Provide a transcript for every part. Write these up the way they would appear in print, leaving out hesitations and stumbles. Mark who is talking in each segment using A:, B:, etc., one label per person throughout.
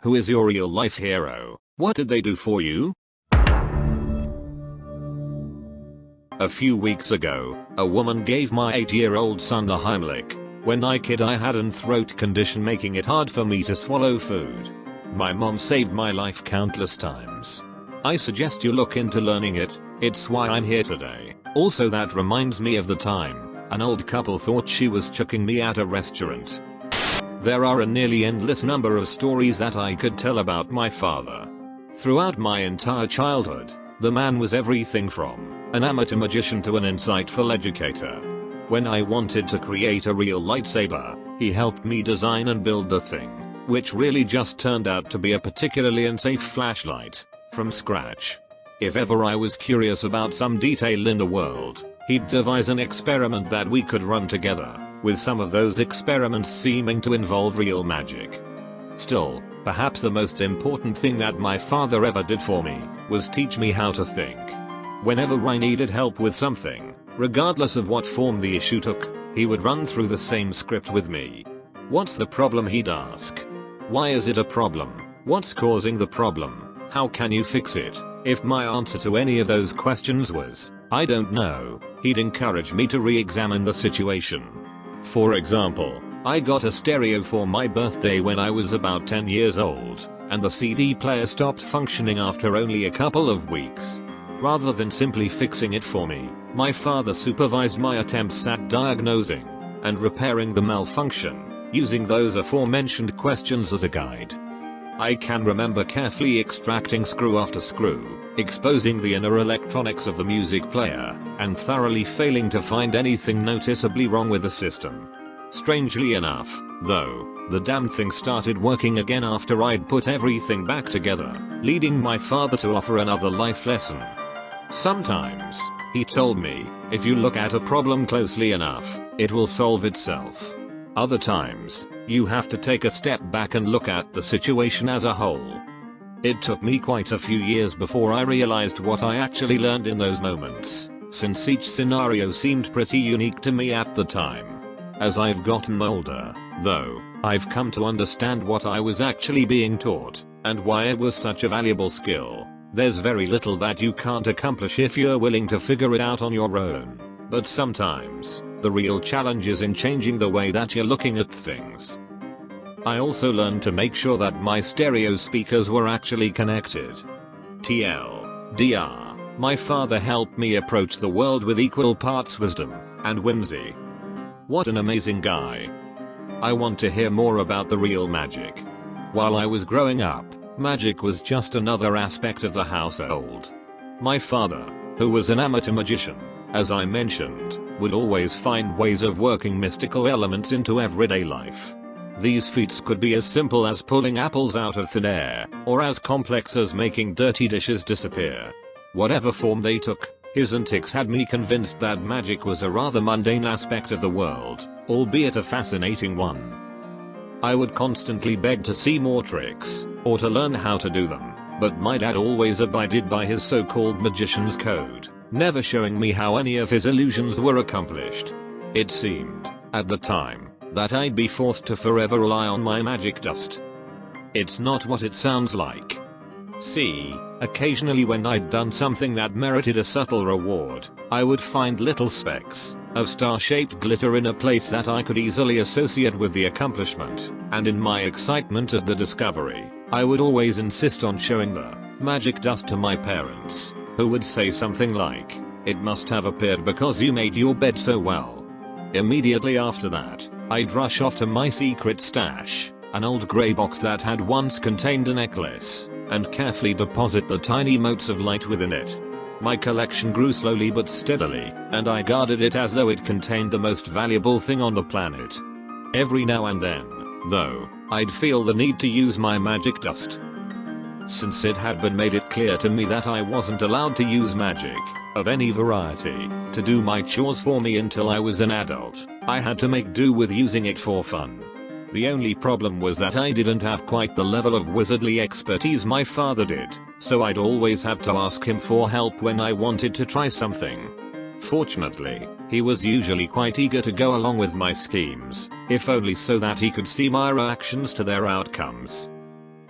A: Who is your real life hero? What did they do for you? A few weeks ago, a woman gave my 8-year-old son the Heimlich. When I kid, I had an throat condition making it hard for me to swallow food. My mom saved my life countless times. I suggest you look into learning it. It's why I'm here today. Also, that reminds me of the time an old couple thought she was chucking me at a restaurant. There are a nearly endless number of stories that I could tell about my father. Throughout my entire childhood, the man was everything from an amateur magician to an insightful educator. When I wanted to create a real lightsaber, he helped me design and build the thing, which really just turned out to be a particularly unsafe flashlight, from scratch. If ever I was curious about some detail in the world, he'd devise an experiment that we could run together, with some of those experiments seeming to involve real magic. Still, perhaps the most important thing that my father ever did for me was teach me how to think. Whenever I needed help with something, regardless of what form the issue took, he would run through the same script with me. What's the problem, he'd ask. Why is it a problem? What's causing the problem? How can you fix it? If my answer to any of those questions was, I don't know, he'd encourage me to re-examine the situation. For example, I got a stereo for my birthday when I was about 10 years old, and the CD player stopped functioning after only a couple of weeks. Rather than simply fixing it for me, my father supervised my attempts at diagnosing and repairing the malfunction, using those aforementioned questions as a guide. I can remember carefully extracting screw after screw, exposing the inner electronics of the music player, and thoroughly failing to find anything noticeably wrong with the system. Strangely enough, though, the damn thing started working again after I'd put everything back together, leading my father to offer another life lesson. Sometimes, he told me, if you look at a problem closely enough, it will solve itself. Other times, you have to take a step back and look at the situation as a whole. It took me quite a few years before I realized what I actually learned in those moments, since each scenario seemed pretty unique to me at the time. As I've gotten older, though, I've come to understand what I was actually being taught, and why it was such a valuable skill. There's very little that you can't accomplish if you're willing to figure it out on your own. But sometimes, the real challenge is in changing the way that you're looking at things. I also learned to make sure that my stereo speakers were actually connected. TLDR, my father helped me approach the world with equal parts wisdom and whimsy. What an amazing guy. I want to hear more about the real magic. While I was growing up, magic was just another aspect of the household. My father, who was an amateur magician, as I mentioned, would always find ways of working mystical elements into everyday life. These feats could be as simple as pulling apples out of thin air, or as complex as making dirty dishes disappear. Whatever form they took, his antics had me convinced that magic was a rather mundane aspect of the world, albeit a fascinating one. I would constantly beg to see more tricks, or to learn how to do them, but my dad always abided by his so-called magician's code, never showing me how any of his illusions were accomplished. It seemed, at the time, that I'd be forced to forever rely on my magic dust. It's not what it sounds like. See, occasionally when I'd done something that merited a subtle reward, I would find little specks of star-shaped glitter in a place that I could easily associate with the accomplishment, and in my excitement at the discovery, I would always insist on showing the magic dust to my parents, who would say something like, "It must have appeared because you made your bed so well." Immediately after that, I'd rush off to my secret stash, an old grey box that had once contained a necklace, and carefully deposit the tiny motes of light within it. My collection grew slowly but steadily, and I guarded it as though it contained the most valuable thing on the planet. Every now and then, though, I'd feel the need to use my magic dust. Since it had been made it clear to me that I wasn't allowed to use magic, of any variety, to do my chores for me until I was an adult, I had to make do with using it for fun. The only problem was that I didn't have quite the level of wizardly expertise my father did, so I'd always have to ask him for help when I wanted to try something. Fortunately, he was usually quite eager to go along with my schemes, if only so that he could see my reactions to their outcomes.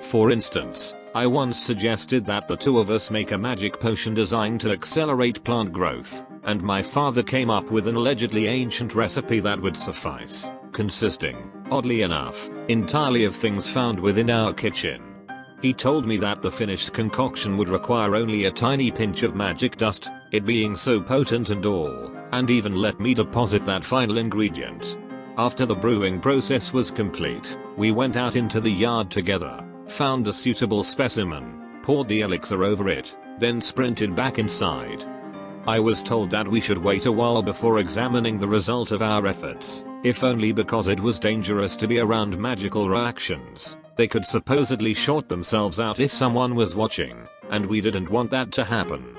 A: For instance, I once suggested that the two of us make a magic potion designed to accelerate plant growth, and my father came up with an allegedly ancient recipe that would suffice, consisting, oddly enough, entirely of things found within our kitchen. He told me that the finished concoction would require only a tiny pinch of magic dust, it being so potent and all, and even let me deposit that final ingredient. After the brewing process was complete, we went out into the yard together, found a suitable specimen, poured the elixir over it, then sprinted back inside. I was told that we should wait a while before examining the result of our efforts, if only because it was dangerous to be around magical reactions. They could supposedly short themselves out if someone was watching, and we didn't want that to happen.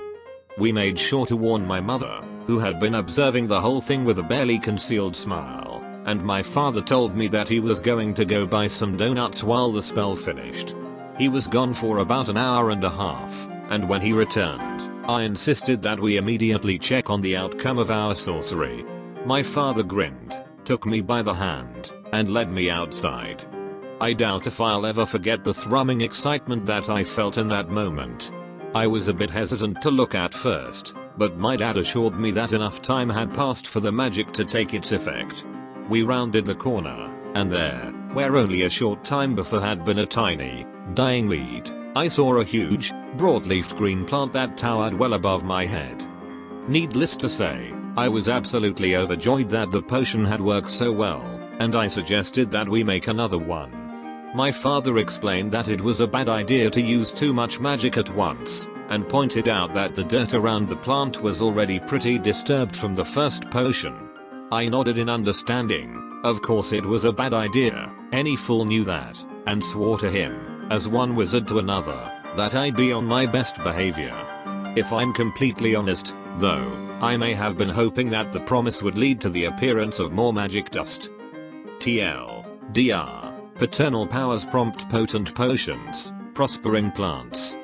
A: We made sure to warn my mother, who had been observing the whole thing with a barely concealed smile, and my father told me that he was going to go buy some donuts while the spell finished. He was gone for about an hour and a half, and when he returned, I insisted that we immediately check on the outcome of our sorcery. My father grinned, took me by the hand, and led me outside. I doubt if I'll ever forget the thrumming excitement that I felt in that moment. I was a bit hesitant to look at first, but my dad assured me that enough time had passed for the magic to take its effect. We rounded the corner, and there, where only a short time before had been a tiny, dying weed, I saw a huge, broad-leafed green plant that towered well above my head. Needless to say, I was absolutely overjoyed that the potion had worked so well, and I suggested that we make another one. My father explained that it was a bad idea to use too much magic at once, and pointed out that the dirt around the plant was already pretty disturbed from the first potion. I nodded in understanding. Of course it was a bad idea, any fool knew that, and swore to him, as one wizard to another, that I'd be on my best behavior. If I'm completely honest, though, I may have been hoping that the promise would lead to the appearance of more magic dust. TLDR. Paternal powers prompt potent potions, prospering plants.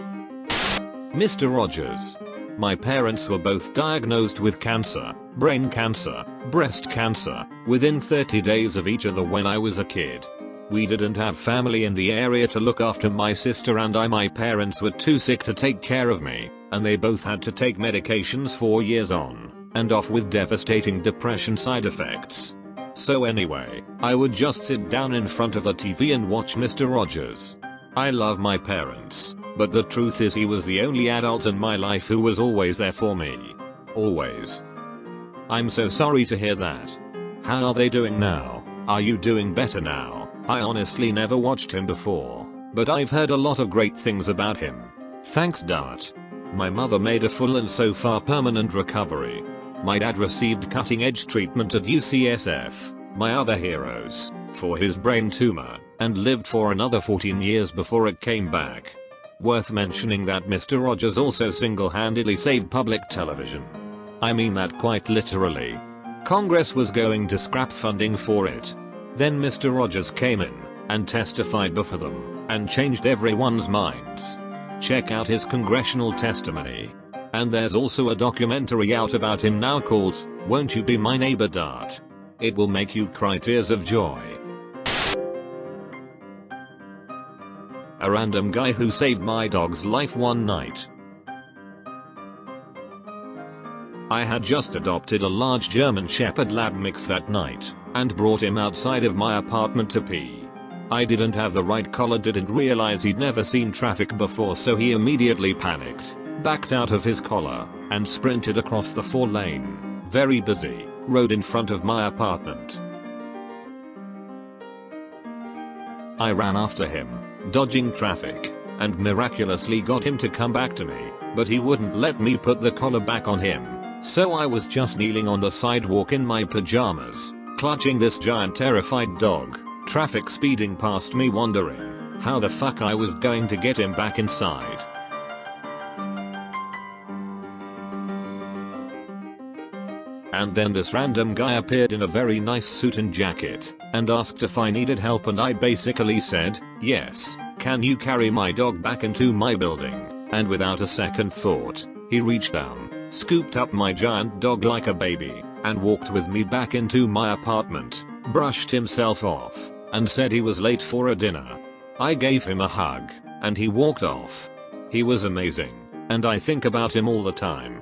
A: Mr. Rogers. My parents were both diagnosed with cancer, brain cancer, breast cancer, within 30 days of each other when I was a kid. We didn't have family in the area to look after my sister and I. My parents were too sick to take care of me, and they both had to take medications for years on and off with devastating depression side effects. So anyway, I would just sit down in front of the TV and watch Mr. Rogers. I love my parents, but the truth is he was the only adult in my life who was always there for me. Always. I'm so sorry to hear that. How are they doing now? Are you doing better now? I honestly never watched him before, but I've heard a lot of great things about him. Thanks Dart. My mother made a full and so far permanent recovery. My dad received cutting-edge treatment at UCSF, my other heroes, for his brain tumor, and lived for another 14 years before it came back. Worth mentioning that Mr. Rogers also single-handedly saved public television. I mean that quite literally. Congress was going to scrap funding for it. Then Mr. Rogers came in, and testified before them, and changed everyone's minds. Check out his congressional testimony. And there's also a documentary out about him now called, Won't You Be My Neighbor Dart? It will make you cry tears of joy. A random guy who saved my dog's life one night. I had just adopted a large German Shepherd Lab mix that night, and brought him outside of my apartment to pee. I didn't have the right collar, didn't realize he'd never seen traffic before, so he immediately panicked, backed out of his collar, and sprinted across the 4-lane, very busy, road in front of my apartment. I ran after him, dodging traffic, and miraculously got him to come back to me, but he wouldn't let me put the collar back on him, so I was just kneeling on the sidewalk in my pajamas, clutching this giant terrified dog, traffic speeding past me, wondering how the fuck I was going to get him back inside. And then this random guy appeared in a very nice suit and jacket, and asked if I needed help, and I basically said, yes, can you carry my dog back into my building? And without a second thought, he reached down, scooped up my giant dog like a baby, and walked with me back into my apartment, brushed himself off, and said he was late for a dinner. I gave him a hug, and he walked off. He was amazing, and I think about him all the time.